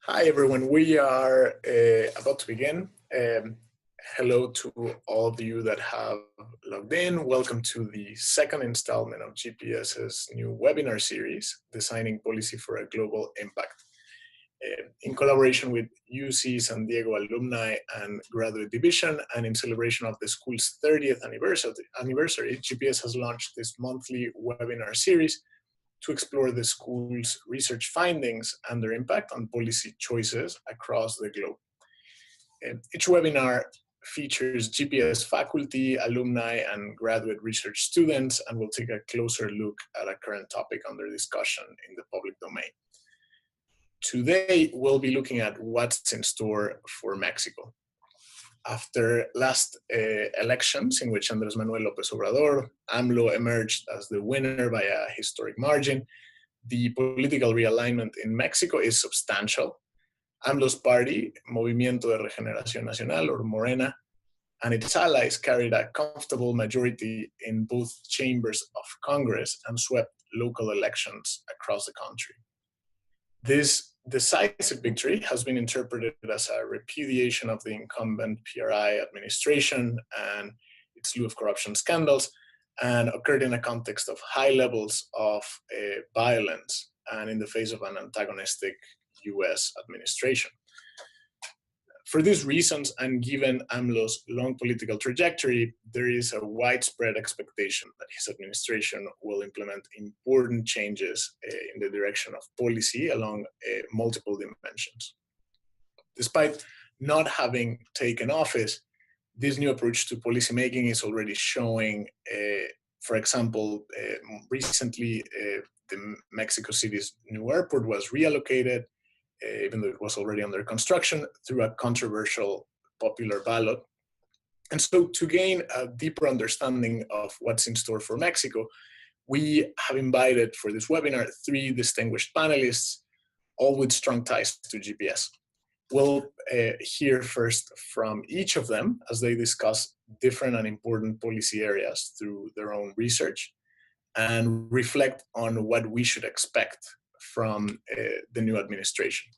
Hi, everyone. We are about to begin. Hello to all of you that have logged in. Welcome to the second installment of GPS's new webinar series, Designing Policy for a Global Impact. In collaboration with UC San Diego Alumni and Graduate Division, and in celebration of the school's 30th anniversary, GPS has launched this monthly webinar series to explore the school's research findings and their impact on policy choices across the globe. Each webinar features GPS faculty, alumni, and graduate research students, and will take a closer look at a current topic under discussion in the public domain. Today, we'll be looking at what's in store for Mexico. After last elections, in which Andrés Manuel López Obrador, AMLO, emerged as the winner by a historic margin, the political realignment in Mexico is substantial. AMLO's party, Movimiento de Regeneración Nacional, or Morena, and its allies carried a comfortable majority in both chambers of Congress and swept local elections across the country. This decisive victory has been interpreted as a repudiation of the incumbent PRI administration and its slew of corruption scandals, and occurred in a context of high levels of violence and in the face of an antagonistic U.S. administration. For these reasons, and given AMLO's long political trajectory, there is a widespread expectation that his administration will implement important changes in the direction of policy along multiple dimensions. Despite not having taken office, this new approach to policymaking is already showing, for example, recently the Mexico City's new airport was reallocated, even though it was already under construction, through a controversial popular ballot. And so to gain a deeper understanding of what's in store for Mexico, we have invited for this webinar 3 distinguished panelists, all with strong ties to GPS. We'll hear first from each of them as they discuss different and important policy areas through their own research and reflect on what we should expect from the new administration.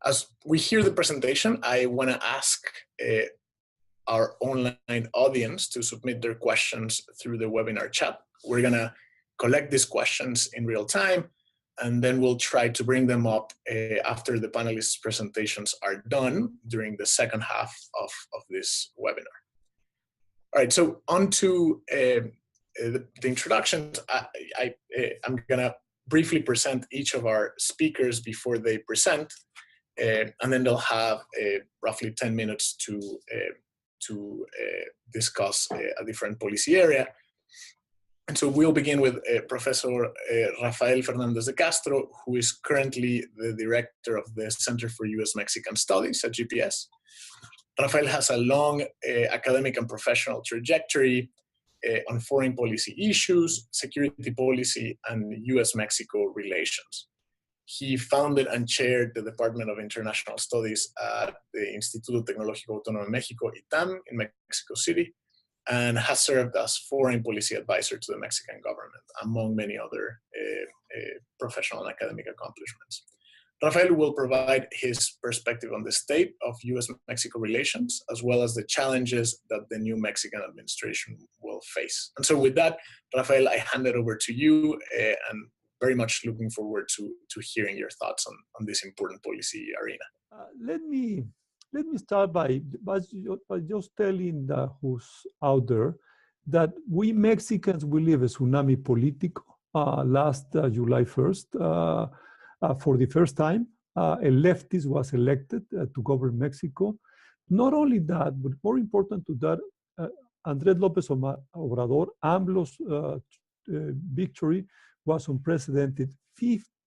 As we hear the presentation, I want to ask our online audience to submit their questions through the webinar chat. We're going to collect these questions in real time, and then we'll try to bring them up after the panelists' presentations are done during the second half of this webinar. All right, so on to the introductions. I'm going to briefly present each of our speakers before they present, and then they'll have roughly 10 minutes to discuss a different policy area. And so we'll begin with Professor Rafael Fernández de Castro, who is currently the director of the Center for U.S. Mexican Studies at GPS. Rafael has a long academic and professional trajectory on foreign policy issues, security policy, and U.S.-Mexico relations. He founded and chaired the Department of International Studies at the Instituto Tecnológico Autónomo de México, ITAM, in Mexico City, and has served as foreign policy advisor to the Mexican government, among many other professional and academic accomplishments. Rafael will provide his perspective on the state of U.S.-Mexico relations, as well as the challenges that the new Mexican administration will face. And so with that, Rafael, I hand it over to you, and very much looking forward to hearing your thoughts on this important policy arena. Let me start by just telling who's out there that we Mexicans, we live a tsunami politico. Last July 1st, for the first time, a leftist was elected to govern Mexico. Not only that, but more important to that, Andrés López Obrador, AMLO's victory was unprecedented.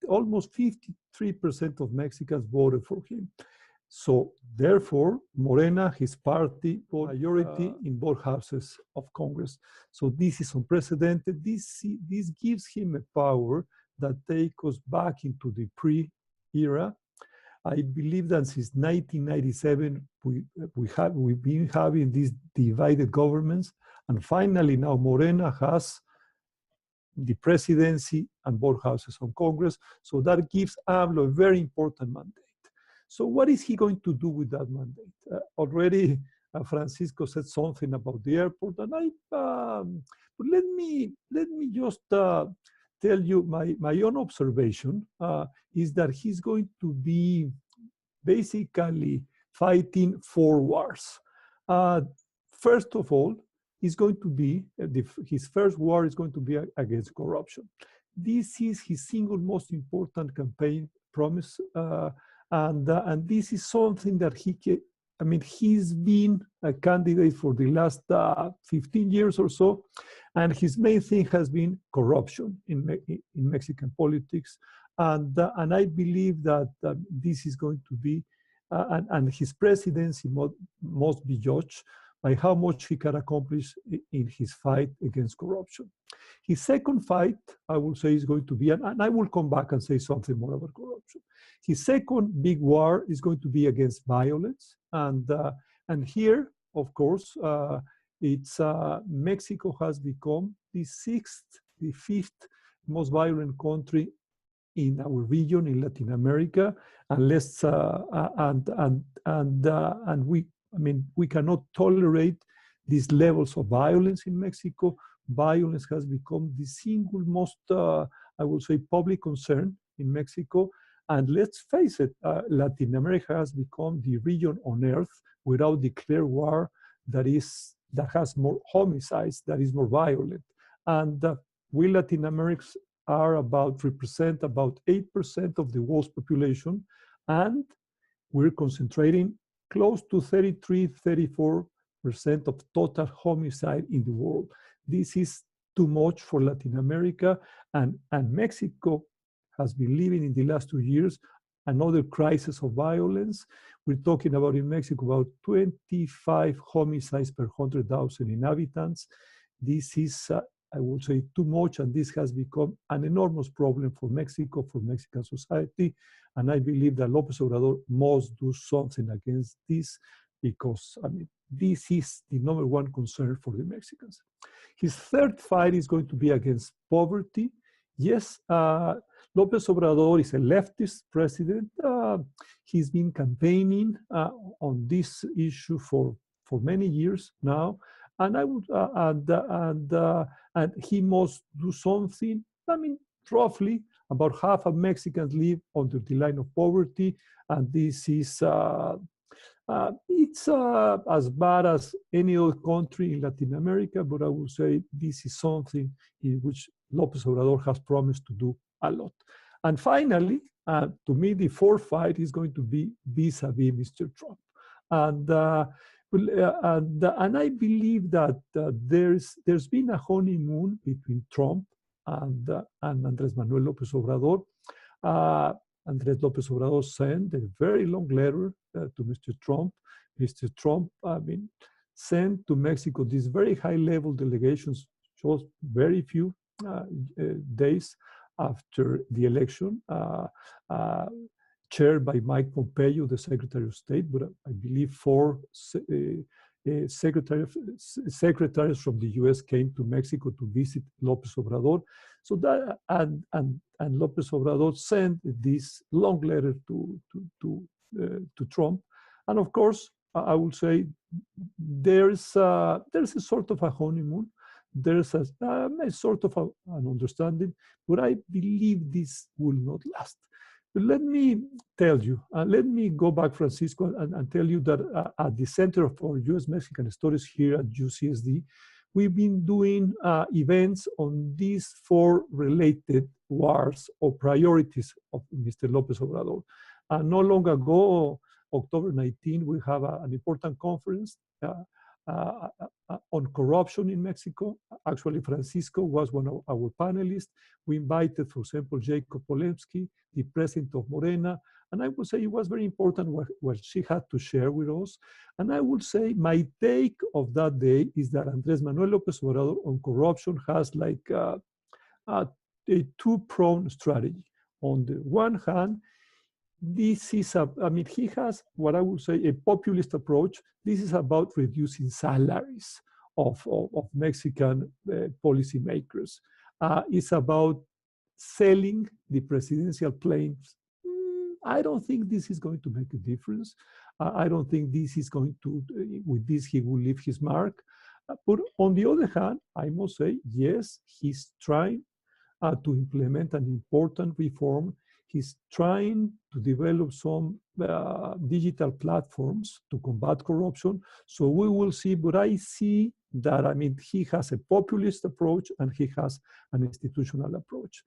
Almost 53% of Mexicans voted for him. So therefore, Morena, his party, got majority in both houses of Congress. So this is unprecedented. This gives him a power that takes us back into the pre-era. I believe that since 1997, we've been having these divided governments. And finally, now Morena has the presidency and both houses of Congress. So that gives AMLO a very important mandate. So what is he going to do with that mandate? Already Francisco said something about the airport, and but let me just tell you my own observation is that he's going to be basically fighting 4 wars. First of all, is going to be, his first war is going to be against corruption. This is his single most important campaign promise, and this is something that he's been a candidate for the last 15 years or so, and his main thing has been corruption in Mexican politics, and I believe that this is going to be, and his presidency must be judged by how much he can accomplish in his fight against corruption. His second fight, I will say, is going to be, and I will come back and say something more about corruption. His second big war is going to be against violence. And here, of course, Mexico has become the fifth most violent country in our region, in Latin America, we cannot tolerate these levels of violence in Mexico. Violence has become the single most, I would say, public concern in Mexico. And let's face it, Latin America has become the region on earth without declared war that has more homicides, that is more violent. And we Latin Americans represent about 8% of the world's population, and we're concentrating close to 34% of total homicide in the world. This is too much for Latin America, and Mexico has been living in the last 2 years another crisis of violence. We're talking about in Mexico about 25 homicides per 100,000 inhabitants. This is, I would say, too much, and this has become an enormous problem for Mexico, for Mexican society. And I believe that López Obrador must do something against this, because, this is the number one concern for the Mexicans. His third fight is going to be against poverty. Yes, López Obrador is a leftist president. He's been campaigning on this issue for many years now, and he must do something. Roughly about half of Mexicans live under the line of poverty, and this is it's as bad as any other country in Latin America, but I would say this is something in which López Obrador has promised to do a lot. And finally, to me, the fourth fight is going to be vis-a-vis Mr. Trump. And I believe that there's been a honeymoon between Trump and Andrés Manuel López Obrador. Andrés López Obrador sent a very long letter to Mr. Trump. Mr. Trump, sent to Mexico these very high-level delegations just very few days after the election, chaired by Mike Pompeo, the Secretary of State, but I believe 4 secretaries from the U.S. came to Mexico to visit López Obrador. So that and López Obrador sent this long letter to Trump, and of course I would say there's a sort of a honeymoon. There's a sort of an understanding, but I believe this will not last. But let me tell you, let me go back, Francisco, and tell you that at the Center of U.S. Mexican Studies here at UCSD, we've been doing events on these 4 related wars or priorities of Mr. López Obrador. Not long ago, October 19, we have an important conference on corruption in Mexico. Actually, Francisco was one of our panelists. We invited, for example, Jacob Polemski, the president of Morena, and I would say it was very important what she had to share with us. And I would say my take of that day is that Andrés Manuel López Obrador on corruption has like a 2-pronged strategy. On the one hand, this is he has what I would say a populist approach. This is about reducing salaries of Mexican policymakers. is about selling the presidential planes. I don't think this is going to make a difference. I don't think this is going to, with this, he will leave his mark. But on the other hand, I must say, yes, he's trying to implement an important reform. He's trying to develop some digital platforms to combat corruption. So we will see, but I see that, I mean, he has a populist approach and he has an institutional approach.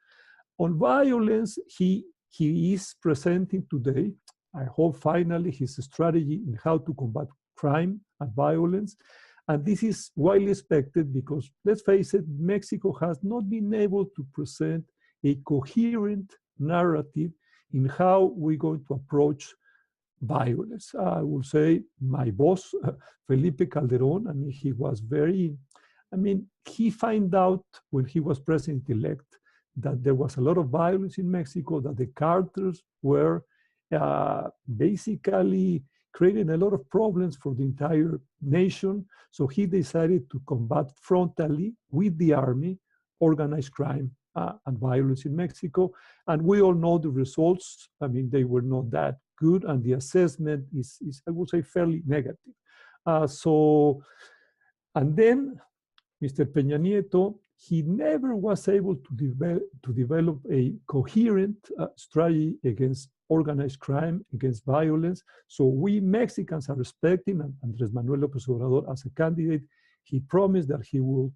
On violence, he is presenting today, I hope finally, his strategy in how to combat crime and violence. And this is widely expected because, let's face it, Mexico has not been able to present a coherent narrative in how we're going to approach violence. I will say my boss, Felipe Calderon, I mean, he was very, I mean, he found out when he was president-elect that there was a lot of violence in Mexico, that the cartels were basically creating a lot of problems for the entire nation. So he decided to combat frontally with the army organized crime and violence in Mexico. And we all know the results. I mean, they were not that good, and the assessment is I would say, fairly negative. And then Mr. Peña Nieto, he never was able to develop a coherent strategy against organized crime, against violence. So we Mexicans are expecting Andrés Manuel López Obrador as a candidate. He promised that he will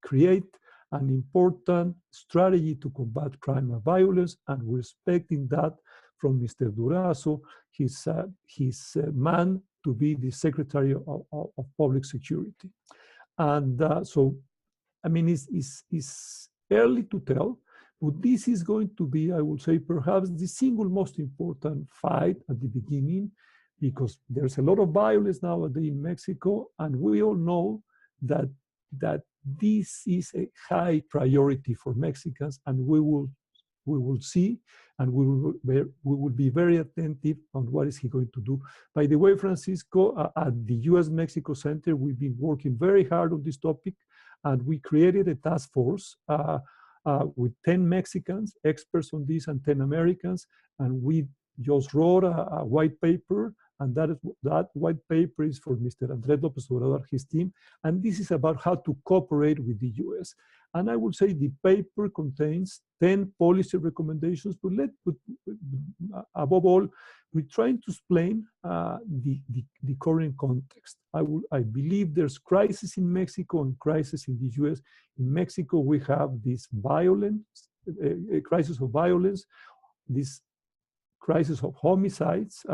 create an important strategy to combat crime and violence, and we're expecting that from Mr. Durazo, his man to be the Secretary of Public Security. And so, I mean, it's early to tell, but this is going to be, I would say, perhaps the single most important fight at the beginning, because there's a lot of violence nowadays in Mexico, and we all know that this is a high priority for Mexicans, and we will see, and we will be very attentive on what is he going to do. By the way, Francisco, at the U.S. Mexico Center, we've been working very hard on this topic, and we created a task force with 10 Mexicans, experts on this, and 10 Americans, and we just wrote a white paper, and that white paper is for Mr. Andrés López Obrador, his team, and this is about how to cooperate with the U.S. And I would say the paper contains 10 policy recommendations, but above all, we're trying to explain the current context. I believe there's crisis in Mexico and crisis in the U.S. In Mexico, we have this violence, a crisis of violence, this crisis of homicides.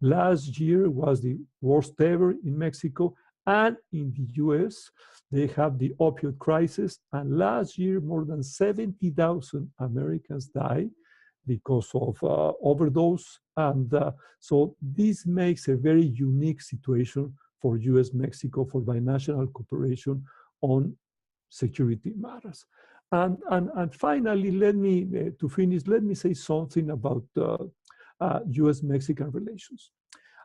Last year was the worst ever in Mexico, and in the US, they have the opioid crisis. And last year, more than 70,000 Americans died because of overdose. And so this makes a very unique situation for US-Mexico for binational cooperation on security matters. And finally, let me, to finish, let me say something about US-Mexican relations.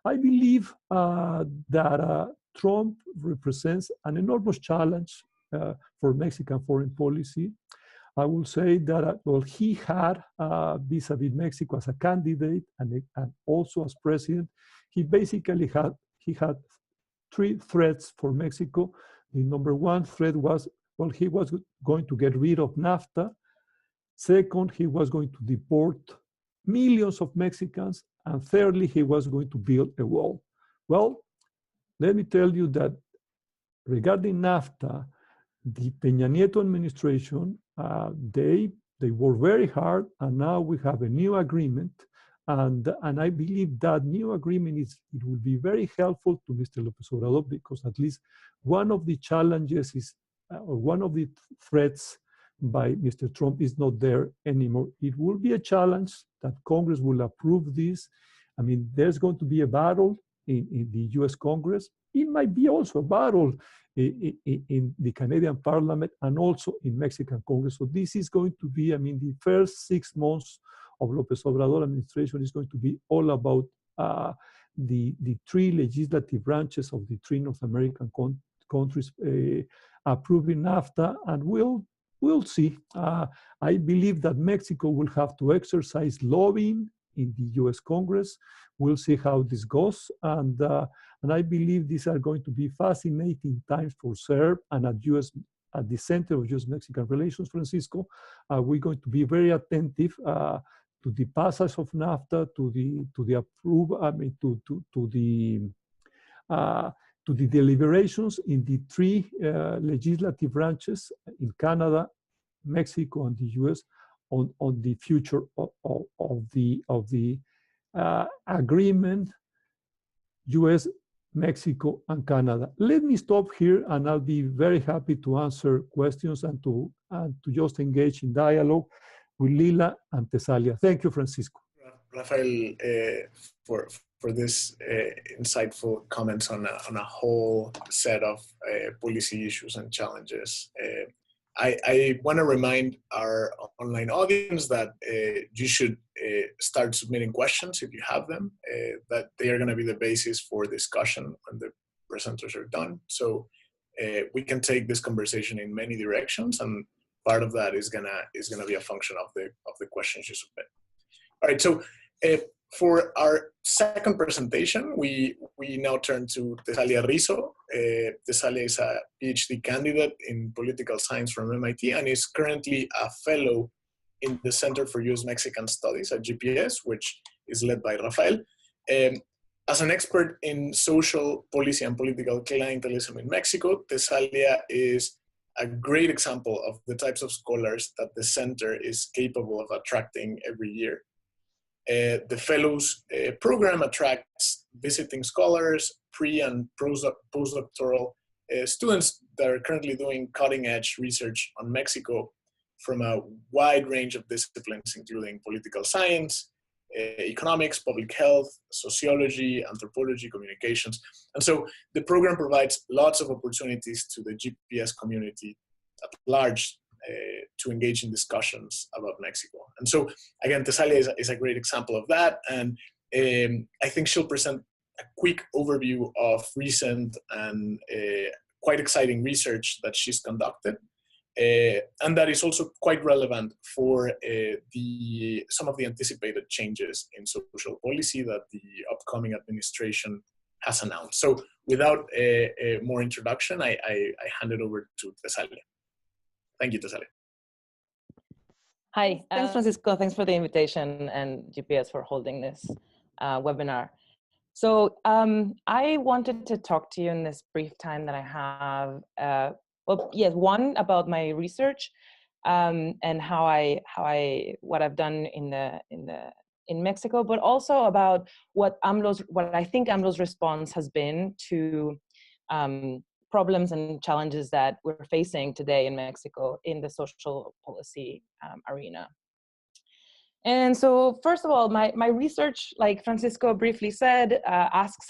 I believe that Trump represents an enormous challenge for Mexican foreign policy. I will say that, well, he had vis-a-vis Mexico as a candidate and also as president, he basically had three threats for Mexico. The number one threat was, well, he was going to get rid of NAFTA. Second, he was going to deport millions of Mexicans. And thirdly, he was going to build a wall. Well, let me tell you that regarding NAFTA, the Peña Nieto administration, they worked very hard, and now we have a new agreement. And I believe that new agreement it will be very helpful to Mr. López Obrador, because at least one of the challenges is, or one of the threats by Mr. Trump is not there anymore. It will be a challenge that Congress will approve this. I mean, there's going to be a battle in the US Congress. It might be also a battle in the Canadian Parliament and also in Mexican Congress. So this is going to be, I mean, the first 6 months of López Obrador administration is going to be all about the three legislative branches of the three North American countries approving NAFTA, and we'll we'll see. I believe that Mexico will have to exercise lobbying in the U.S. Congress. We'll see how this goes. And I believe these are going to be fascinating times for CERB and at the center of U.S. Mexican relations, Francisco. We're going to be very attentive to the passage of NAFTA, to the approval, to the deliberations in the three legislative branches in Canada, Mexico, and the U.S. on the future of the agreement, U.S., Mexico, and Canada. Let me stop here, and I'll be very happy to answer questions and to just engage in dialogue with Lila and Tesalia. Thank you, Francisco. Rafael, for this insightful comments on a whole set of policy issues and challenges. I want to remind our online audience that you should start submitting questions if you have them, that they are going to be the basis for discussion when the presenters are done. So we can take this conversation in many directions, and part of that is gonna be a function of the questions you submit. All right, so for our second presentation, we now turn to Tesalia Rizzo. Tesalia is a PhD candidate in political science from MIT and is currently a fellow in the Center for U.S. Mexican Studies at GPS, which is led by Rafael. As an expert in social policy and political clientelism in Mexico, Tesalia is a great example of the types of scholars that the center is capable of attracting every year. The Fellows program attracts visiting scholars, pre- and postdoctoral students that are currently doing cutting-edge research on Mexico from a wide range of disciplines, including political science, economics, public health, sociology, anthropology, communications. And so the program provides lots of opportunities to the GPS community at large to engage in discussions about Mexico. And so again, Tesalia is a great example of that. And I think she'll present a quick overview of recent and quite exciting research that she's conducted. And that is also quite relevant for some of the anticipated changes in social policy that the upcoming administration has announced. So without more introduction, I hand it over to Tesalia. Thank you, Tesalia. Hi, thanks Francisco, thanks for the invitation, and GPS for holding this webinar. So I wanted to talk to you in this brief time that I have. Well, yes, one about my research and what I've done in Mexico, but also about what I think AMLO's response has been to problems and challenges that we're facing today in Mexico in the social policy arena. And so, first of all, my research, like Francisco briefly said, asks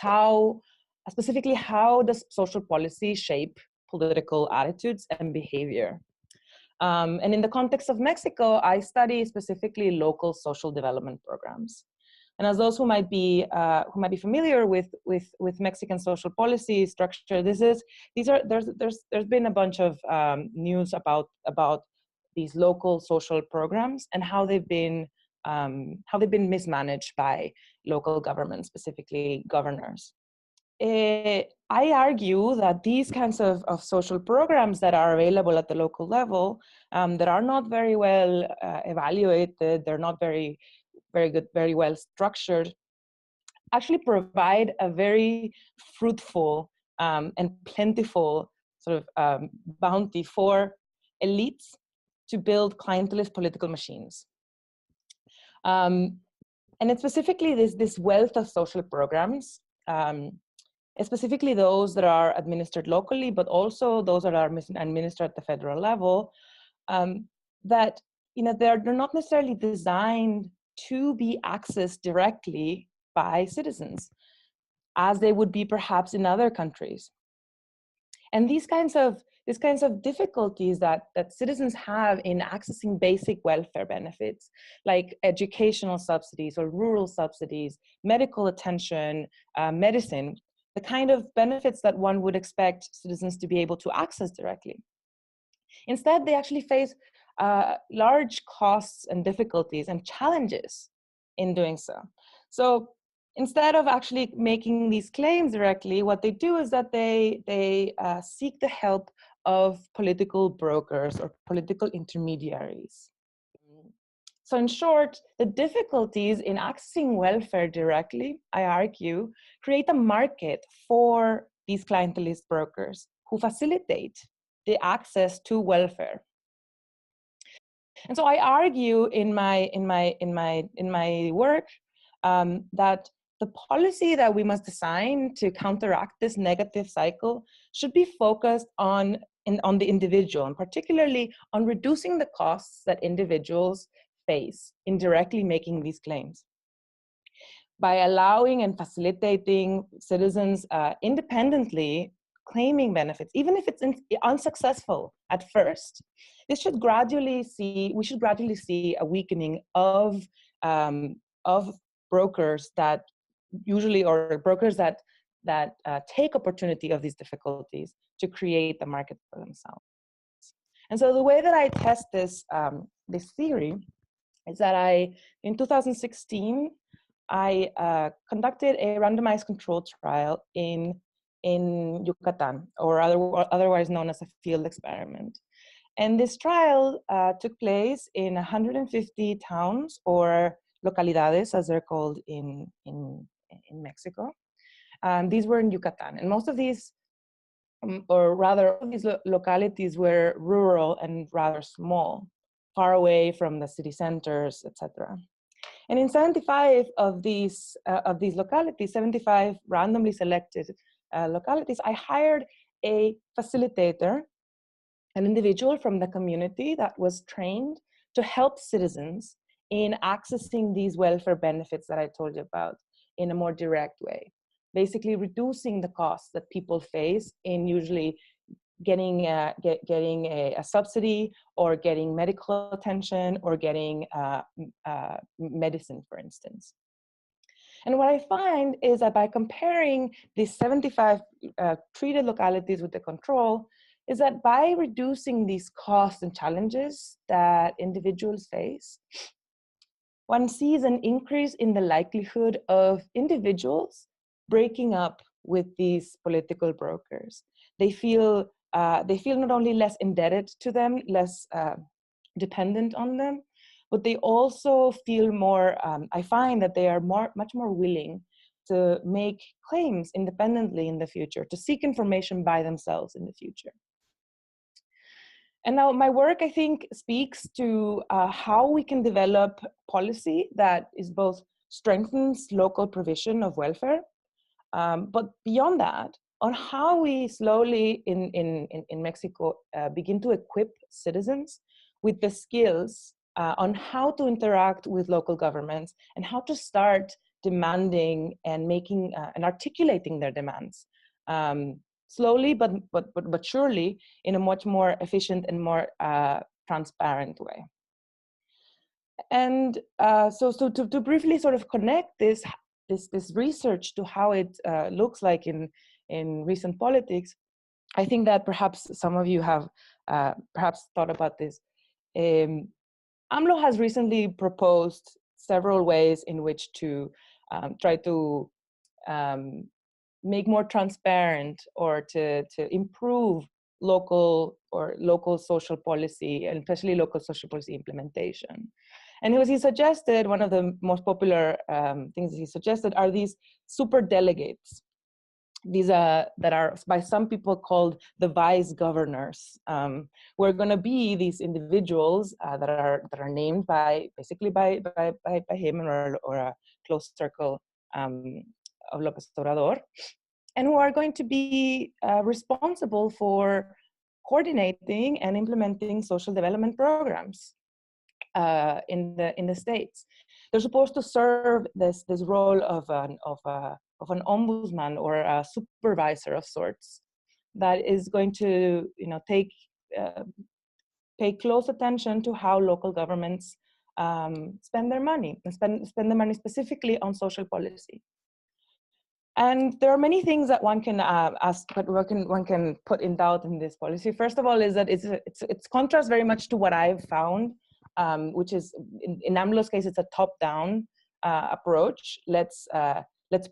specifically how does social policy shape political attitudes and behavior. And in the context of Mexico, I study specifically local social development programs. And as those who might be familiar with Mexican social policy structure, there's been a bunch of news about these local social programs and how they've been mismanaged by local governments, specifically governors. I argue that these kinds of social programs that are available at the local level, that are not very well evaluated, they're not very good, very well structured, actually provide a very fruitful and plentiful sort of bounty for elites to build clientelist political machines. And it's specifically this wealth of social programs, specifically those that are administered locally, but also those that are administered at the federal level, that they're not necessarily designed to be accessed directly by citizens, as they would be perhaps in other countries. And these kinds of difficulties that citizens have in accessing basic welfare benefits, like educational subsidies or rural subsidies, medical attention, medicine, the kind of benefits that one would expect citizens to be able to access directly. Instead, they actually face large costs and difficulties and challenges in doing so. So instead of actually making these claims directly, what they do is that they seek the help of political brokers or political intermediaries. So in short, the difficulties in accessing welfare directly, I argue, create a market for these clientelist brokers who facilitate the access to welfare. And so I argue in my work that the policy that we must design to counteract this negative cycle should be focused on the individual, and particularly on reducing the costs that individuals face in directly making these claims. By allowing and facilitating citizens independently claiming benefits, even if it's unsuccessful at first, we should gradually see a weakening of brokers that take opportunity of these difficulties to create the market for themselves. And so the way that I test this theory is that in 2016, I conducted a randomized control trial in Yucatan, or otherwise known as a field experiment. And this trial took place in 150 towns, or localidades, as they're called in Mexico. These were in Yucatan, and most of these, or rather, all of these localities were rural and rather small, far away from the city centers, etc. And in 75 of these localities, 75 randomly selected localities, I hired a facilitator, an individual from the community that was trained to help citizens in accessing these welfare benefits that I told you about in a more direct way, basically reducing the costs that people face in usually getting a subsidy, or getting medical attention, or getting medicine, for instance. And what I find is that by comparing these 75 treated localities with the control, is that by reducing these costs and challenges that individuals face, one sees an increase in the likelihood of individuals breaking up with these political brokers. They feel not only less indebted to them, less dependent on them, but they also feel more, I find that they are much more willing to make claims independently in the future, to seek information by themselves in the future. And now my work, I think, speaks to how we can develop policy that is both strengthens local provision of welfare, but beyond that, on how we slowly in Mexico begin to equip citizens with the skills on how to interact with local governments, and how to start demanding and making and articulating their demands slowly but surely, in a much more efficient and more transparent way. And so to briefly sort of connect this research to how it looks like in recent politics, I think that perhaps some of you have perhaps thought about this. AMLO has recently proposed several ways in which to try to make more transparent, or to improve local social policy, and especially local social policy implementation. And he suggested, one of the most popular things he suggested are these super delegates. These that are by some people called the vice governors, who are going to be these individuals that are named basically by him, or a close circle of López Obrador, and who are going to be responsible for coordinating and implementing social development programs in the states. They're supposed to serve this role of an ombudsman, or a supervisor of sorts, that is going to pay close attention to how local governments spend their money, and spend the money specifically on social policy. And there are many things that one can ask, but one can put in doubt in this policy. First of all, is that it's contrast very much to what I've found, which is in AMLO's case, it's a top-down approach. Let's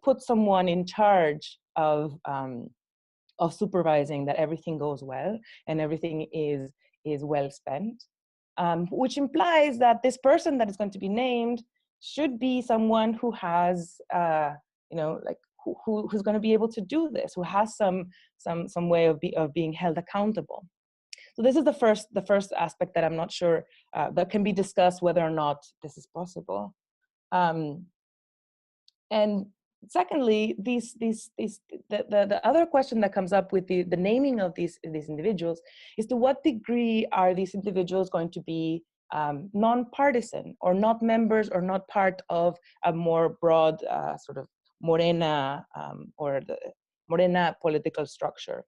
put someone in charge of supervising that everything goes well and everything is well spent, which implies that this person that is going to be named should be someone who has, like who's going to be able to do this, who has some way of being held accountable. So this is the first aspect that I'm not sure that can be discussed whether or not this is possible. And secondly, the other question that comes up with the naming of these individuals is, to what degree are these individuals going to be non-partisan or not members or not part of a more broad sort of Morena or the Morena political structure?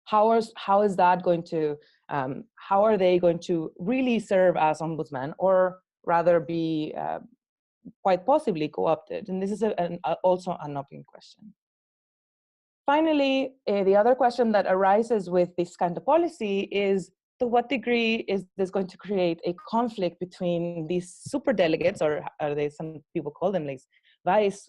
How is that going to, how are they going to really serve as ombudsman, or rather be quite possibly co-opted? And this is also an open question. Finally, the other question that arises with this kind of policy is, to what degree is this going to create a conflict between these super delegates, or are they, some people call them like vice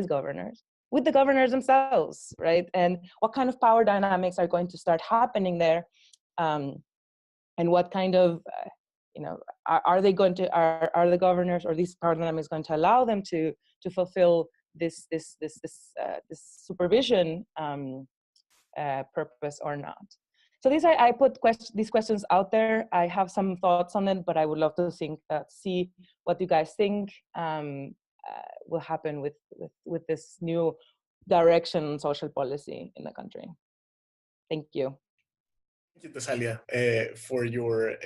governors, with the governors themselves, right? And what kind of power dynamics are going to start happening there? And what kind of, are they going to, are the governors or these power dynamics going to allow them to fulfill this supervision purpose or not? So I put these questions out there. I have some thoughts on it, but I would love to see what you guys think will happen with this new direction on social policy in the country. Thank you. Thank you, Tesalia, for your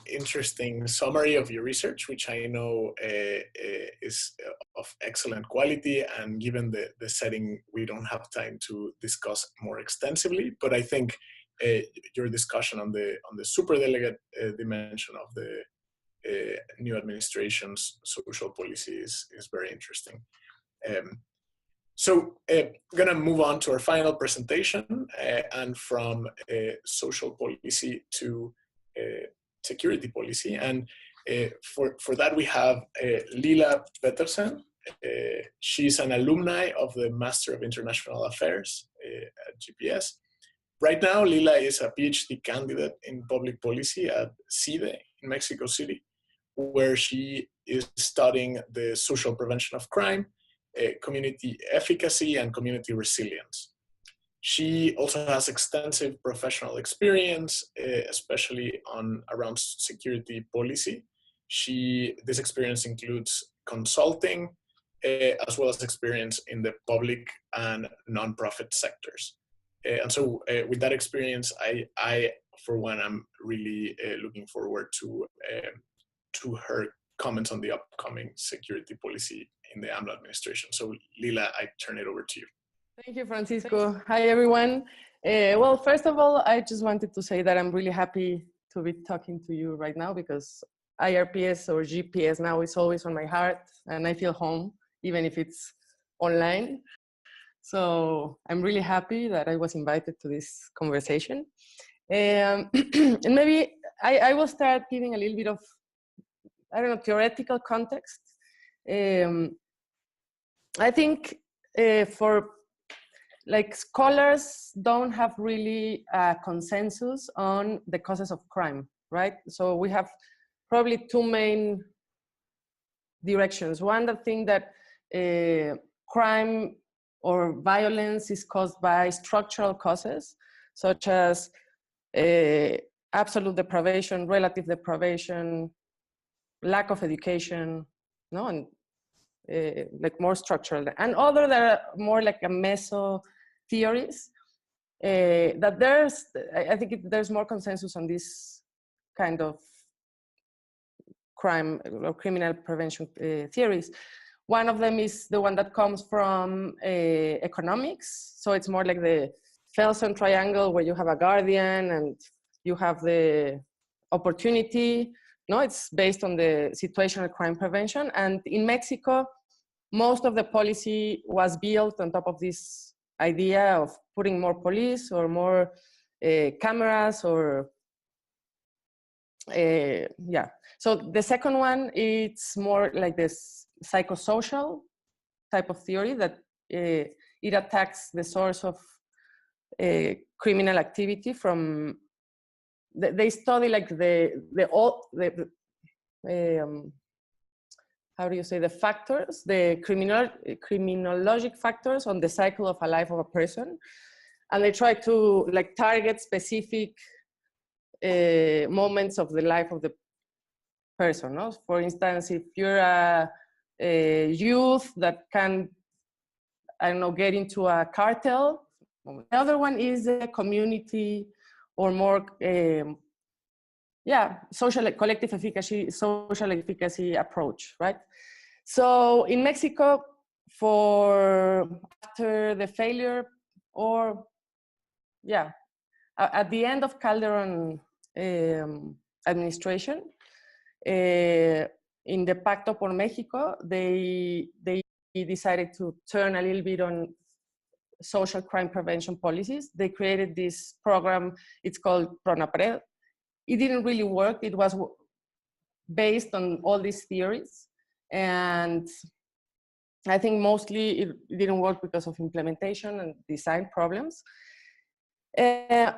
interesting summary of your research, which I know is of excellent quality. And given the setting, we don't have time to discuss more extensively. But I think your discussion on the superdelegate dimension of the new administration's social policy is very interesting. So I'm going to move on to our final presentation, and from social policy to security policy. And for that, we have Lila Petersen. She's an alumni of the Master of International Affairs at GPS. Right now, Lila is a PhD candidate in public policy at CIDE in Mexico City, where she is studying the social prevention of crime, community efficacy, and community resilience. She also has extensive professional experience, especially around security policy. This experience includes consulting, as well as experience in the public and nonprofit sectors. And so with that experience, I for one, I'm really looking forward to her comments on the upcoming security policy in the AMLO administration. So Lila, I turn it over to you. Thank you, Francisco. Hi, everyone. Well, first of all, I just wanted to say that I'm really happy to be talking to you right now, because IRPS or GPS now is always on my heart, and I feel home, even if it's online. So I'm really happy that I was invited to this conversation. And maybe I will start giving a little bit of, I don't know, theoretical context. I think for scholars don't have really a consensus on the causes of crime, right? So we have probably two main directions. One, the thing that crime or violence is caused by structural causes, such as absolute deprivation, relative deprivation, lack of education, no, and like more structural. And other that are more like a meso theories, that I think there's more consensus on this kind of crime or criminal prevention theories. One of them is the one that comes from economics. So it's more like the Felsen triangle, where you have a guardian and you have the opportunity. No, it's based on the situational crime prevention. And in Mexico, most of the policy was built on top of this idea of putting more police or more cameras or yeah. So the second one, it's more like this psychosocial type of theory that it attacks the source of criminal activity from. They study like how do you say, the factors, the criminologic factors on the cycle of a life of a person, and they try to like target specific moments of the life of the person. No? For instance, if you're a youth that can, I don't know, get into a cartel. The other one is a community or more, collective efficacy, social efficacy approach, right? So in Mexico, after the failure or, at the end of Calderon administration, in the Pacto por México, they decided to turn a little bit on social crime prevention policies. They created this program, it's called PRONAPRED. It didn't really work. It was based on all these theories. And I think mostly it didn't work because of implementation and design problems.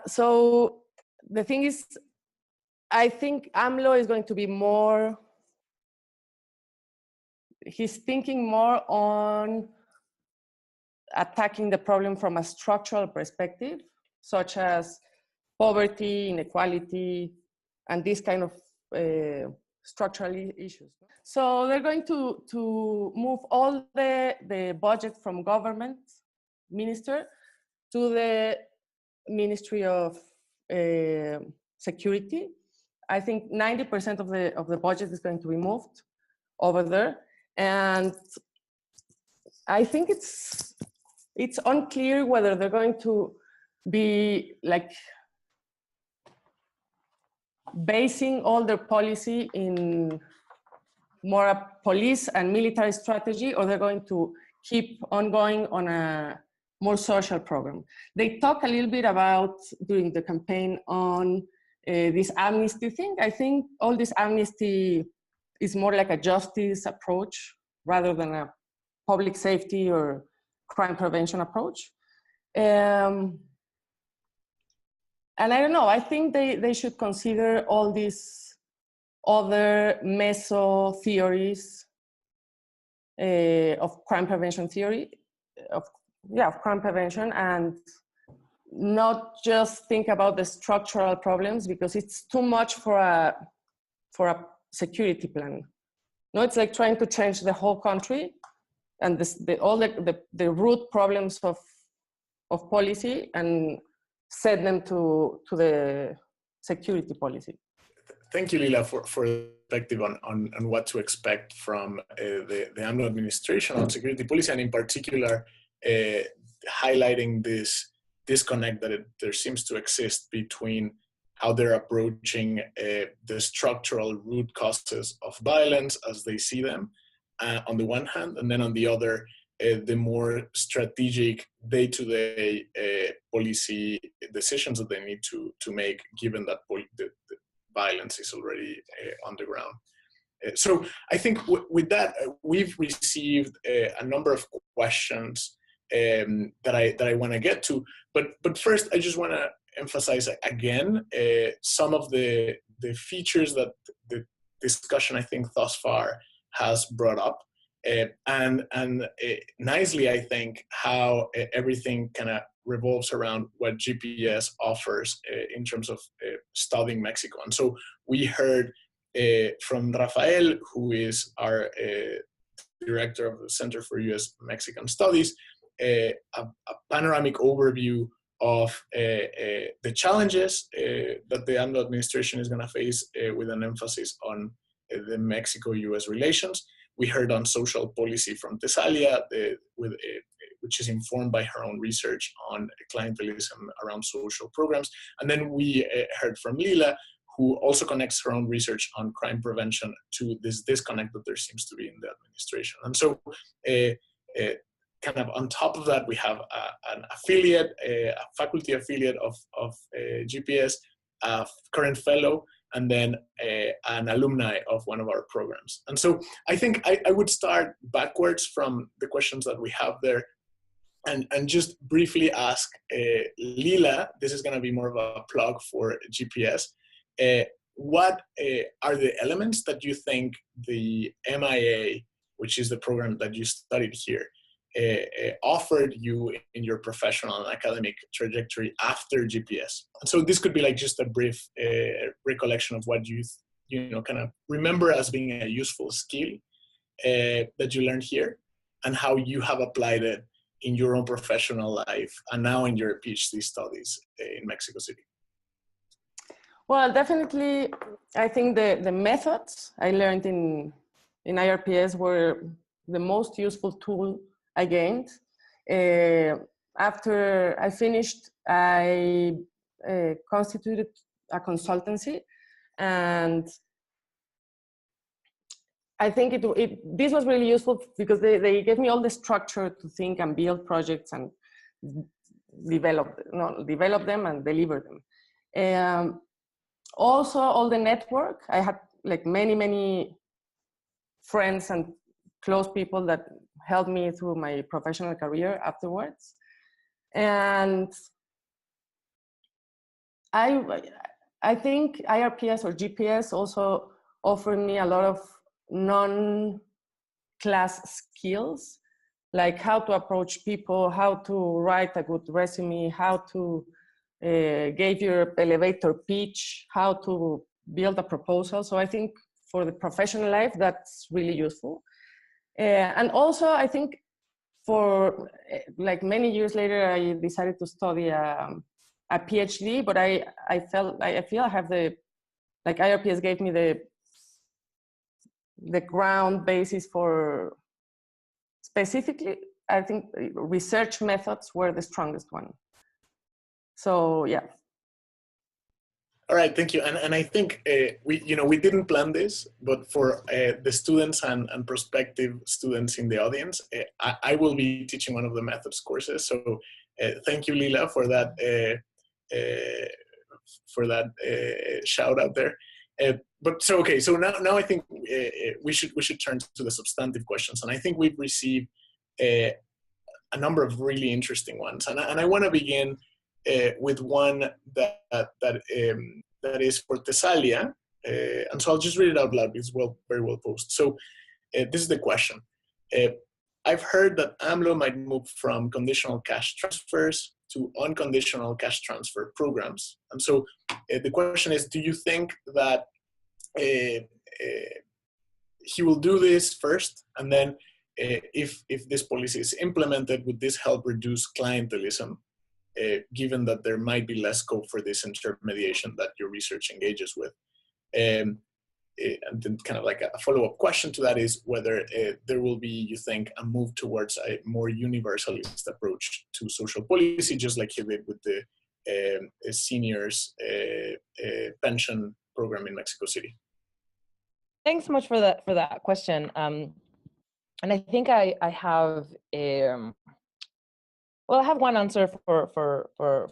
So the thing is, I think AMLO is going to be more, he's thinking more on attacking the problem from a structural perspective, such as poverty, inequality, and these kind of structural issues. So they're going to move all the budget from government minister to the Ministry of Security. I think 90% of the budget is going to be moved over there. And I think it's unclear whether they're going to be like basing all their policy in more a police and military strategy, or they're going to keep on going on a more social program. They talk a little bit about during the campaign on this amnesty thing. I think all this amnesty is more like a justice approach rather than a public safety or crime prevention approach. And I don't know, I think they should consider all these other meso theories of crime prevention theory, of crime prevention, and not just think about the structural problems, because it's too much for a security plan. No, it's like trying to change the whole country and all the root problems of policy and set them to the security policy. Thank you, Lila, for the perspective on what to expect from the AMLO administration on security policy, and in particular, highlighting this disconnect that there seems to exist between how they're approaching the structural root causes of violence as they see them on the one hand, and then on the other, the more strategic day-to-day policy decisions that they need to make, given that the violence is already on the ground. So I think with that, we've received a number of questions that I want to get to. But first, I just want to emphasize again some of the features that the discussion, I think, thus far has brought up. And nicely, I think, how everything kind of revolves around what GPS offers in terms of studying Mexico. And so we heard from Rafael, who is our director of the Center for U.S. Mexican Studies, a panoramic overview of the challenges that the AMLO administration is going to face with an emphasis on the Mexico-U.S. relations. We heard on social policy from Tesalia, which is informed by her own research on clientelism around social programs. And then we heard from Lila, who also connects her own research on crime prevention to this disconnect that there seems to be in the administration. And so kind of on top of that, we have an affiliate, a faculty affiliate of GPS, a current fellow, and then an alumni of one of our programs. And so I think I would start backwards from the questions that we have there and just briefly ask Lila, this is gonna be more of a plug for GPS, what are the elements that you think the MIA, which is the program that you studied here, offered you in your professional and academic trajectory after GPS? And so this could be like just a brief recollection of what you kind of remember as being a useful skill that you learned here, and how you have applied it in your own professional life and now in your PhD studies in Mexico City. Well, definitely, I think the methods I learned in IRPS were the most useful tool I gained. After I finished, I constituted a consultancy, and I think this was really useful because they gave me all the structure to think and build projects and develop them and deliver them. Also, all the network, I had like many friends and close people that helped me through my professional career afterwards. And I think IRPS or GPS also offered me a lot of non-class skills, like how to approach people, how to write a good resume, how to give your elevator pitch, how to build a proposal. So I think for the professional life, that's really useful. And also I think for like many years later, I decided to study a PhD, but I feel I have like IRPS gave me the ground basis for, specifically, I think research methods were the strongest one. So yeah. All right, thank you. And I think we didn't plan this, but for the students and prospective students in the audience, I will be teaching one of the methods courses. So thank you, Lila, for that shout out there. But so okay, so now I think we should turn to the substantive questions, and I think we've received a number of really interesting ones, and I want to begin with one that is for Tesalia, and so I'll just read it out loud. It's very well posed. So this is the question. I've heard that AMLO might move from conditional cash transfers to unconditional cash transfer programs. And so the question is, do you think that he will do this first? And then if this policy is implemented, would this help reduce clientelism, given that there might be less scope for this intermediation that your research engages with? And then kind of like a follow-up question to that is whether there will be, you think, a move towards a more universalist approach to social policy, just like he did with the seniors pension program in Mexico City. Thanks so much for that question. And I think I have I have one answer or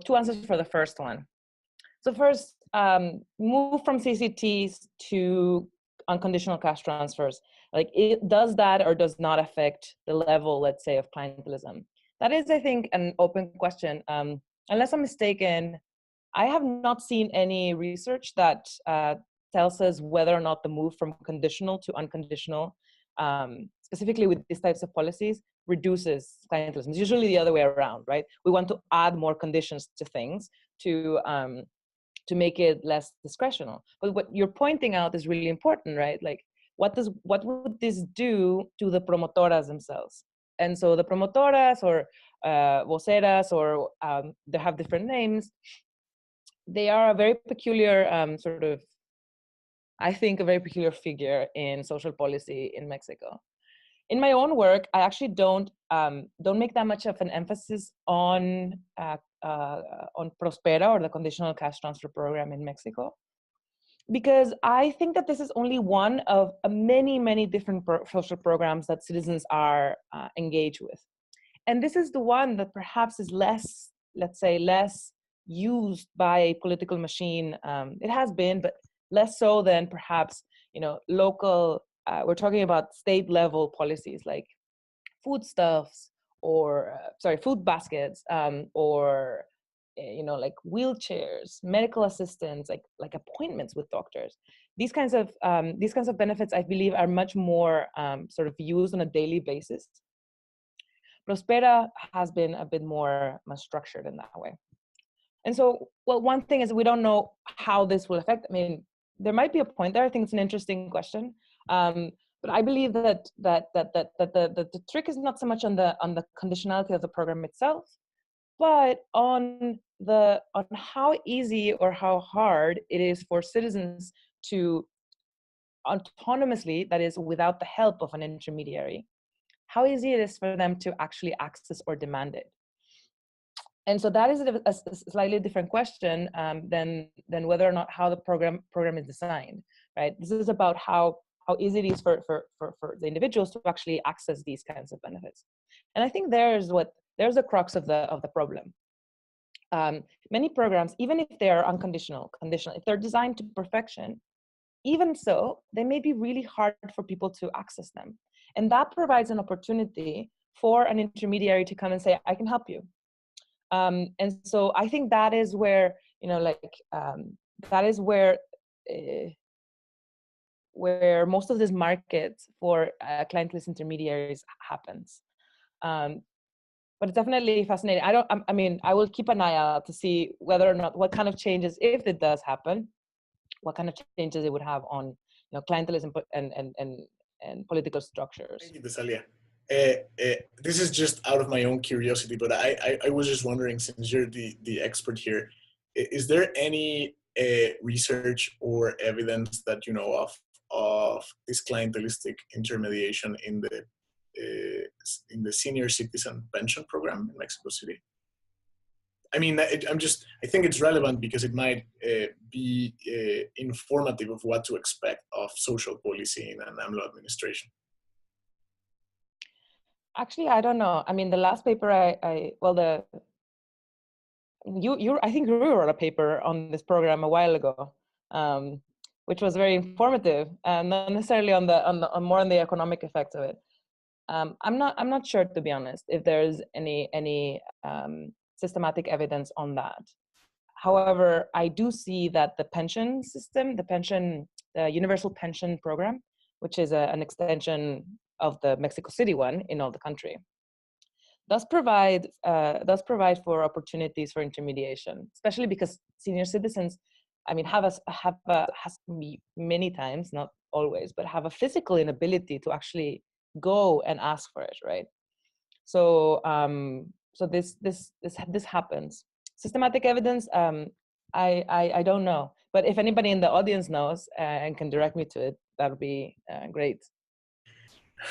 two answers for the first one. So first, move from CCTs to unconditional cash transfers. Like, it does that or does not affect the level, let's say, of clientelism? That is, I think, an open question. Unless I'm mistaken, I have not seen any research that tells us whether or not the move from conditional to unconditional, specifically with these types of policies, reduces clientelism. It's usually the other way around, right? We want to add more conditions to things to make it less discretional. But what you're pointing out is really important, right? Like, what would this do to the promotoras themselves? And so the promotoras or voceras, or they have different names, they are a very peculiar I think a very peculiar figure in social policy in Mexico. In my own work, I actually don't make that much of an emphasis on Prospera, or the conditional cash transfer program in Mexico. because I think that this is only one of many, many different social programs that citizens are engaged with. And this is the one that perhaps is less, let's say, less used by a political machine. It has been, but less so than perhaps, local, we're talking about state level policies like foodstuffs or, food baskets, or like wheelchairs, medical assistance, like appointments with doctors. These kinds of benefits, I believe, are much more sort of used on a daily basis. Prospera has been a bit more structured in that way. And so, well, one thing is we don't know how this will affect. I mean, there might be a point there. I think it's an interesting question. But I believe that the trick is not so much on the conditionality of the program itself, but on how easy or how hard it is for citizens to autonomously, that is, without the help of an intermediary, how easy it is for them to actually access or demand it. And so that is a slightly different question than whether or not how the program is designed, right? This is about how easy it is for the individuals to actually access these kinds of benefits. And I think there's the crux of the problem. Many programs, even if they are unconditional, if they're designed to perfection, even so, they may be really hard for people to access them. And that provides an opportunity for an intermediary to come and say, I can help you. And so I think that is where, that is where most of this market for clientelist intermediaries happens. But it's definitely fascinating. I will keep an eye out to see whether or not, what kind of changes, if it does happen, what kind of changes it would have on, clientelism and political structures. Thank you, Desalia. This is just out of my own curiosity, but I was just wondering, since you're the expert here, is there any research or evidence that you know of this clientelistic intermediation in the senior citizen pension program in Mexico City? I mean, I think it's relevant because it might be informative of what to expect of social policy in an AMLO administration. Actually, I don't know. I mean, the last paper I think you wrote a paper on this program a while ago, which was very informative, and not necessarily on more on the economic effects of it. I'm not sure, to be honest, if there's any systematic evidence on that. However, I do see that the pension system, the universal pension program, which is an extension of the Mexico City one in all the country, does provide for opportunities for intermediation, especially because senior citizens, I mean, has many times, not always, but have a physical inability to actually go and ask for it, right? So this happens. Systematic evidence, I don't know, but if anybody in the audience knows and can direct me to it, that would be great.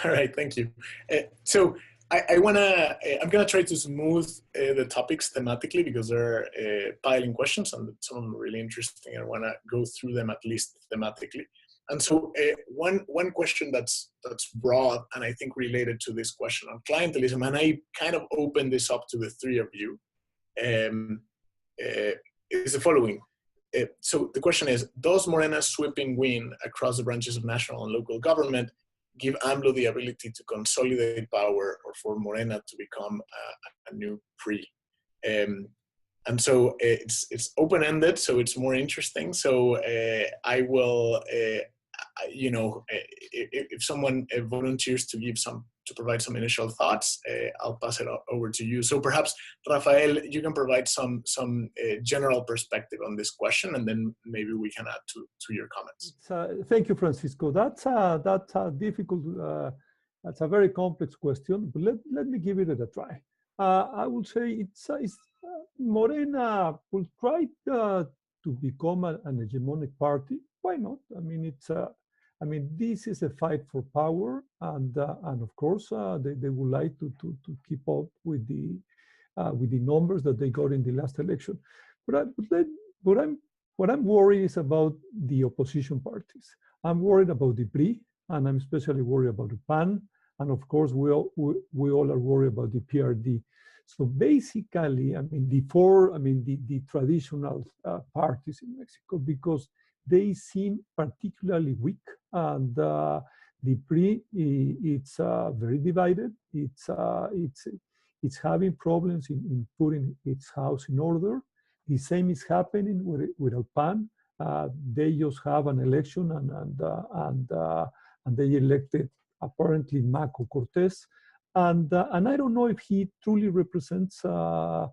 All right, thank you. So I'm gonna try to smooth the topics thematically, because they're piling questions and some of them are really interesting. I wanna go through them at least thematically. And so one question that's broad and I think related to this question on clientelism, and I kind of open this up to the three of you, is the following. So the question is, does Morena's sweeping win across the branches of national and local government give AMLO the ability to consolidate power, or for Morena to become a new PRI? And so it's open-ended, so it's more interesting. So I will, if someone volunteers to provide some initial thoughts, I'll pass it over to you. So perhaps, Rafael, you can provide some general perspective on this question, and then maybe we can add to your comments. Thank you, Francisco. That's a difficult, that's a very complex question, but let me give it a try. I would say it's Morena will try to become an hegemonic party. Why not? I mean, this is a fight for power, and of course they would like to keep up with the numbers that they got in the last election. But I'm what I'm worried is about the opposition parties. I'm worried about the PRI, and I'm especially worried about the PAN, and of course, we all are worried about the PRD. So basically, I mean, the traditional parties in Mexico, because they seem particularly weak, and the PRI, it's very divided. It's having problems in putting its house in order. The same is happening with El PAN. They just have an election, and they elected apparently Marco Cortés, and I don't know if he truly represents the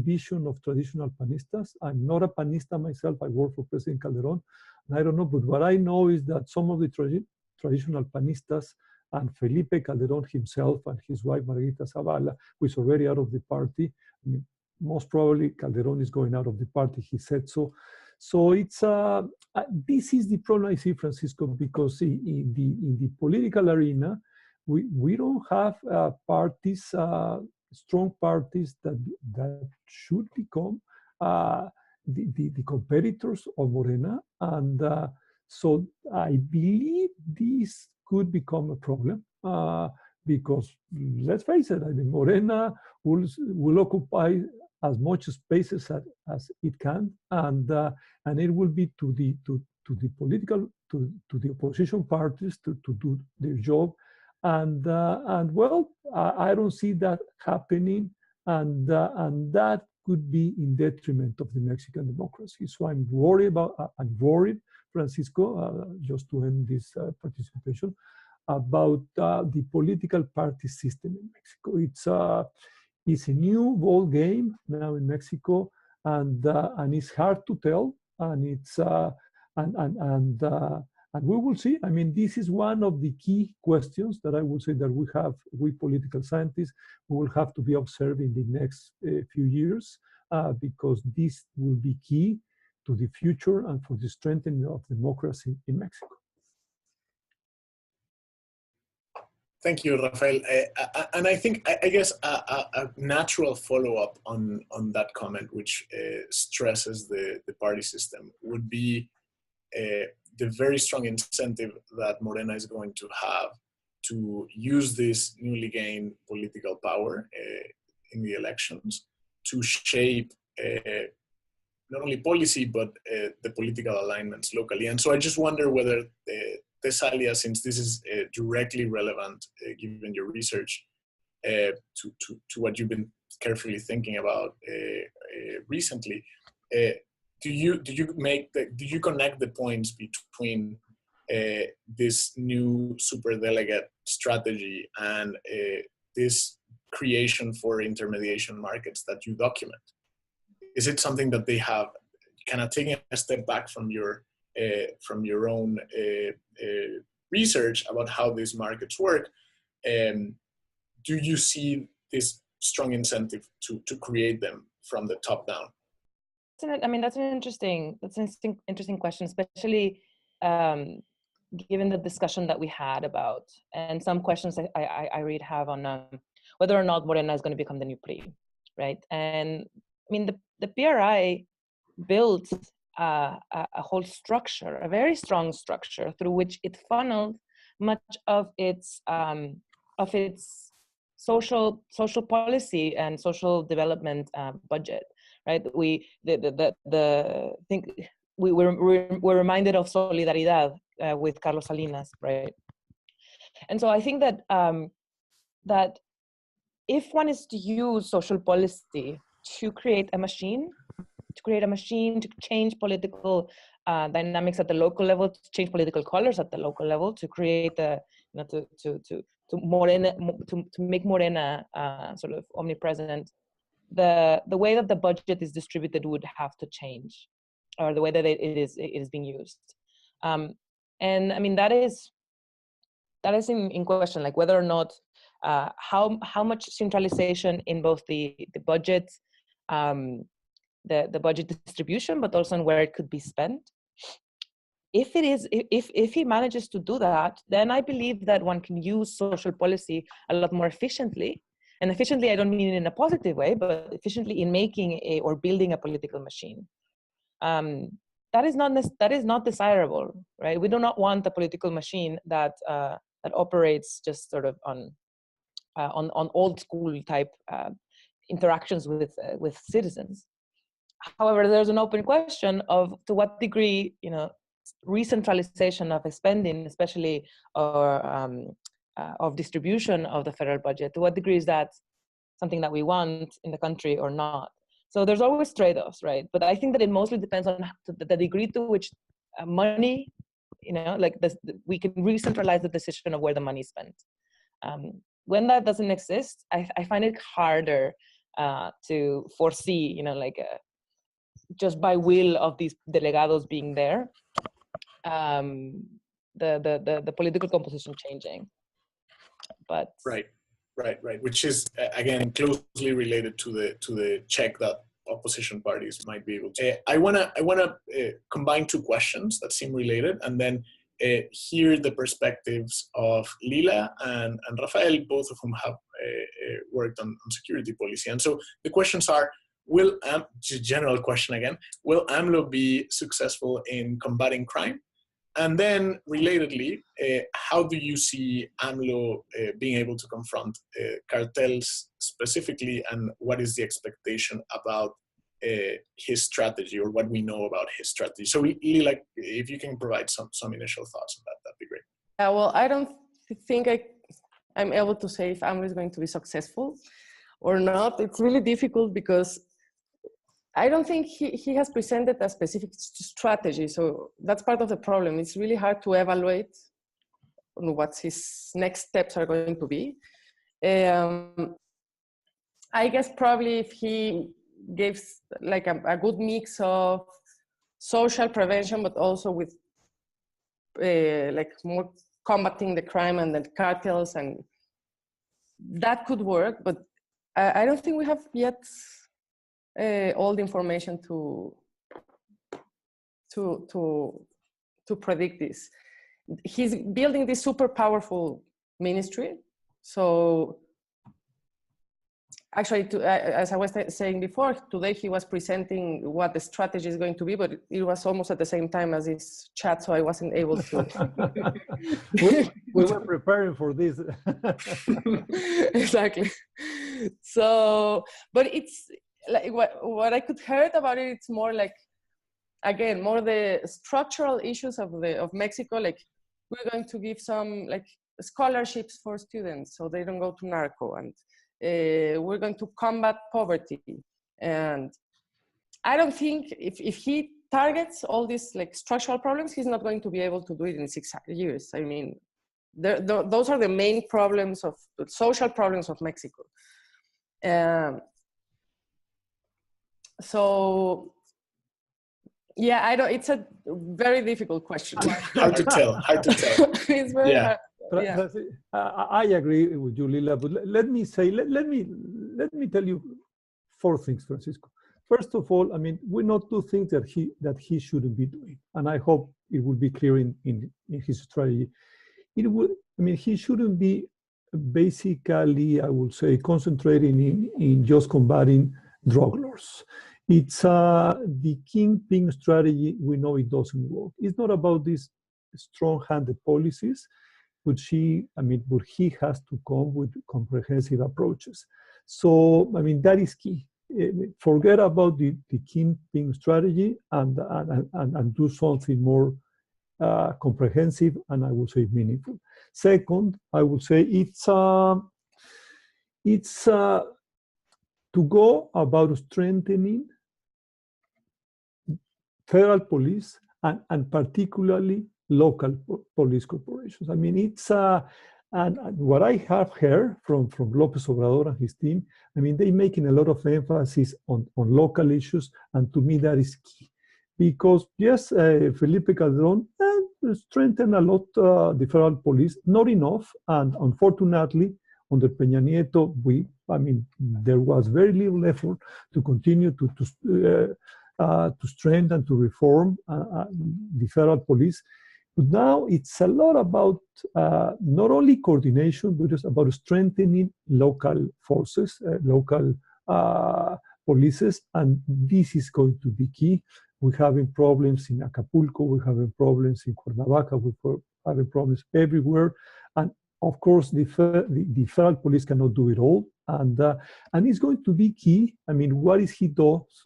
vision of traditional panistas. I'm not a panista myself. I work for President Calderon, and I don't know. But what I know is that some of the traditional panistas and Felipe Calderon himself and his wife Margarita Zavala, who is already out of the party. I mean, most probably Calderon is going out of the party. He said so. So it's this is the problem I see, Francisco, because in the political arena, we don't have parties, strong parties that should become the competitors of Morena, and so I believe this could become a problem because let's face it, I mean, Morena will occupy as much spaces as it can, and it will be to the opposition parties to do their job, and well, I don't see that happening, and that could be in detriment of the Mexican democracy. So I'm worried, Francisco, just to end this participation, about the political party system in Mexico. It's a new ball game now in Mexico, and it's hard to tell, and it's and we will see. I mean, this is one of the key questions that I would say that we political scientists, we will have to be observing the next few years, because this will be key to the future and for the strengthening of democracy in Mexico. Thank you, Rafael. And I think, I guess, a natural follow-up on that comment, which stresses the party system, would be the very strong incentive that Morena is going to have to use this newly gained political power in the elections to shape not only policy, but the political alignments locally. And so I just wonder whether Tesalia, since this is directly relevant, given your research, to what you've been carefully thinking about recently, do you connect the points between this new superdelegate strategy and this creation for intermediation markets that you document? Is it something that they have kind of taken a step back from your own research about how these markets work? Do you see this strong incentive to create them from the top down? I mean, that's an interesting question, especially given the discussion that we had about, and some questions I read have on whether or not Morena is going to become the new PRI, right? And I mean, the PRI built a whole structure, a very strong structure, through which it funneled much of its social policy and social development budget, right? We're reminded of Solidaridad with Carlos Salinas, right? And so I think that that if one is to use social policy to create a machine, to change political dynamics at the local level, to change political colors at the local level, to create to make Morena sort of omnipresent, the way that the budget is distributed would have to change, or the way that it is being used. And I mean, that is in question, like whether or not how much centralization in both the budget, the budget distribution, but also on where it could be spent. If he manages to do that, then I believe that one can use social policy a lot more efficiently. And efficiently, I don't mean in a positive way, but efficiently in making or building a political machine. that is not desirable, right? We do not want a political machine that that operates just sort of on old school type interactions with citizens. However, there's an open question of to what degree, you know, re-centralization of spending, especially of distribution of the federal budget, to what degree is that something that we want in the country or not? So there's always trade-offs, right? But I think that it mostly depends on the degree to which money, you know, like we can re-centralize the decision of where the money is spent. When that doesn't exist, I find it harder to foresee, you know, like just by will of these delegados being there, the political composition changing. But right, which is again closely related to the check that opposition parties might be able to. I wanna combine two questions that seem related, and then hear the perspectives of Lila and Rafael, both of whom have worked on security policy. And so the questions are: general question again, will AMLO be successful in combating crime? And then, relatedly, how do you see AMLO being able to confront cartels specifically, and what is the expectation about his strategy, or what we know about his strategy? So, Lila, if you can provide some initial thoughts on that, that'd be great. Yeah, well, I don't think I'm able to say if AMLO is going to be successful or not. It's really difficult because I don't think he has presented a specific strategy. So that's part of the problem. It's really hard to evaluate on what his next steps are going to be. I guess probably if he gives like a good mix of social prevention, but also with like more combating the crime and the cartels, and that could work. But I don't think we have yet all the information to predict this. He's building this super powerful ministry. So actually, as I was saying before, today he was presenting what the strategy is going to be, but it was almost at the same time as this chat, so I wasn't able to. we were preparing for this. Exactly. So, but it's like what I could heard about it, it's more like, again, more the structural issues of Mexico. Like, we're going to give some like scholarships for students so they don't go to narco, and we're going to combat poverty. And I don't think if he targets all these like structural problems, he's not going to be able to do it in 6 years. I mean, those are the main problems of the social problems of Mexico. So yeah, I don't. It's a very difficult question. Hard to tell. It's very hard. Yeah. I agree with you, Lila. But let me tell you 4 things, Francisco. First of all, I mean, we know 2 things that he shouldn't be doing, and I hope it will be clear in his strategy. He shouldn't be basically, I would say, concentrating in just combating drug lords. It's the kingpin strategy. We know it doesn't work. It's not about these strong-handed policies, but he has to come with comprehensive approaches. So, I mean, that is key. Forget about the kingpin strategy and do something more comprehensive and, I would say, meaningful. Second, I would say it's to go about strengthening federal police and particularly local police corporations. I mean, it's and what I have heard from López Obrador and his team, I mean, they're making a lot of emphasis on local issues, and to me that is key. Because yes, Felipe Calderón strengthened a lot the federal police, not enough, and unfortunately, under Peña Nieto, there was very little effort to continue to strengthen, to reform the federal police. But now it's a lot about not only coordination, but it's about strengthening local forces, local polices, and this is going to be key. We're having problems in Acapulco, we're having problems in Cuernavaca, we're having problems everywhere. And of course, the federal police cannot do it all. And it's going to be key. I mean, what is he does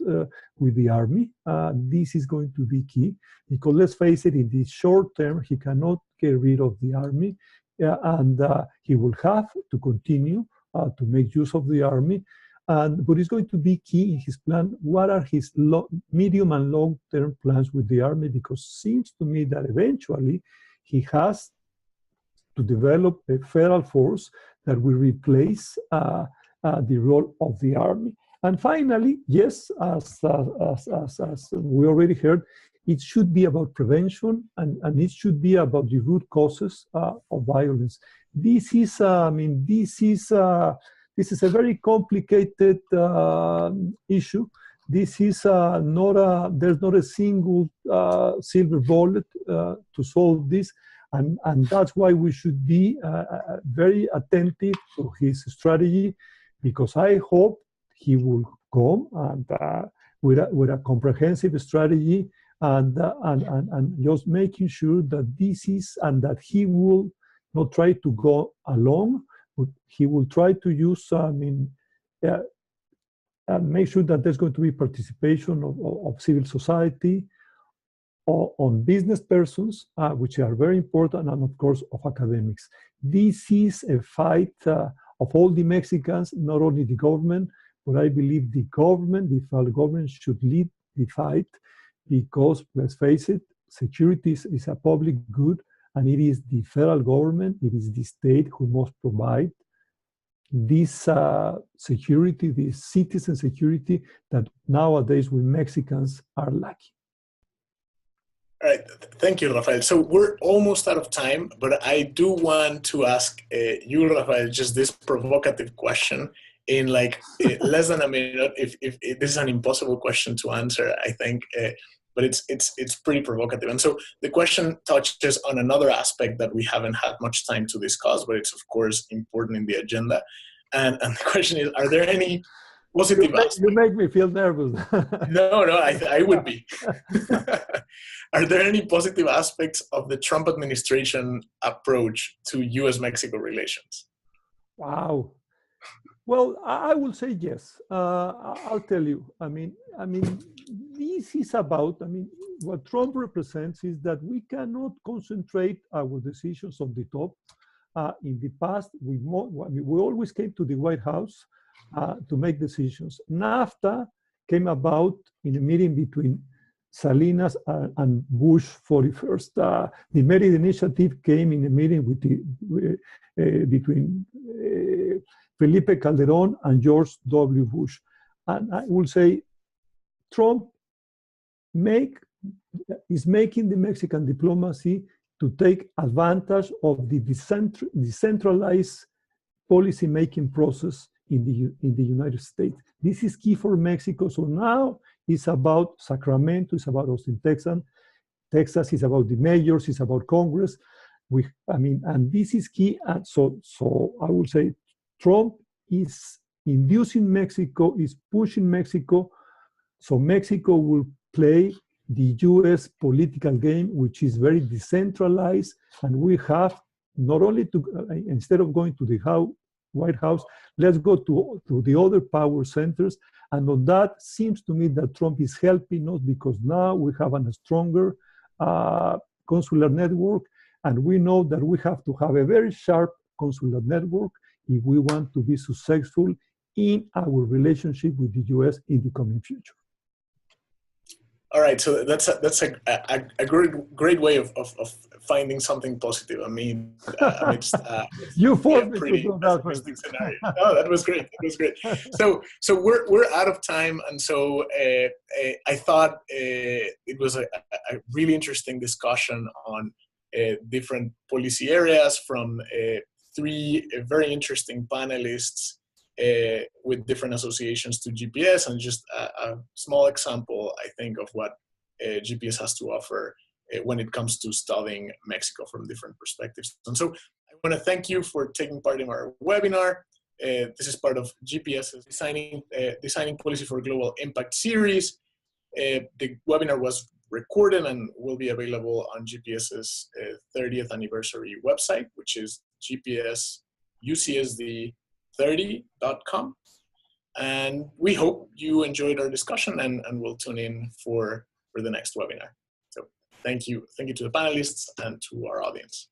with the army? This is going to be key, because let's face it, in the short term, he cannot get rid of the army, and he will have to continue to make use of the army. But it's going to be key in his plan. What are his medium and long-term plans with the army? Because it seems to me that eventually he has to develop a federal force that will replace the role of the army. And finally, yes, as we already heard, it should be about prevention, and it should be about the root causes of violence. This is, this is a very complicated issue. This is there's not a single silver bullet to solve this. And that's why we should be very attentive to his strategy, because I hope he will come and with a comprehensive strategy, and just making sure that this is, and that he will not try to go alone, but he will try to use, make sure that there's going to be participation of civil society, on business persons, which are very important, and of course of academics. This is a fight of all the Mexicans, not only the government, but I believe the government, the federal government, should lead the fight, because let's face it, security is a public good, and it is the federal government, it is the state who must provide this security, this citizen security that nowadays we Mexicans are lacking. All right, thank you, Rafael. So we're almost out of time, but I do want to ask you, Rafael, just this provocative question in like less than a minute. If this is an impossible question to answer, I think, but it's pretty provocative. And so the question touches on another aspect that we haven't had much time to discuss, but it's of course important in the agenda. And the question is, are there any positive aspects? You make me feel nervous. No, I would be. Are there any positive aspects of the Trump administration approach to U.S. Mexico relations? Wow. Well, I will say yes. I'll tell you. I mean, this is about. What Trump represents is that we cannot concentrate our decisions on the top. In the past, we always came to the White House to make decisions. NAFTA came about in a meeting between Salinas and Bush 41st. The Merit Initiative came in a meeting between Felipe Calderon and George W. Bush. And I will say Trump is making the Mexican diplomacy to take advantage of the decentralized policy-making process in the United States. This is key for Mexico. So now it's about Sacramento, it's about Austin, Texas. Texas is about the mayors, it's about Congress. And this is key. And so I would say Trump is inducing Mexico, is pushing Mexico, so Mexico will play the U.S. political game, which is very decentralized, and we have not only to, instead of going to the White House, let's go to the other power centers. And on that, seems to me that Trump is helping us, because now we have a stronger consular network, and we know that we have to have a very sharp consular network if we want to be successful in our relationship with the U.S. in the coming future. All right, so that's a great way of finding something positive. Amidst you forced me pretty to do that pessimistic scenario. No, that was great. That was great. So we're out of time, and so I thought it was a really interesting discussion on different policy areas from three very interesting panelists with different associations to GPS, and just a small example, I think, of what GPS has to offer when it comes to studying Mexico from different perspectives. And so I want to thank you for taking part in our webinar. This is part of GPS's Designing Policy for Global Impact series. The webinar was recorded and will be available on GPS's 30th anniversary website, which is gpsucsd30.com. And we hope you enjoyed our discussion and will tune in for the next webinar. So thank you to the panelists and to our audience.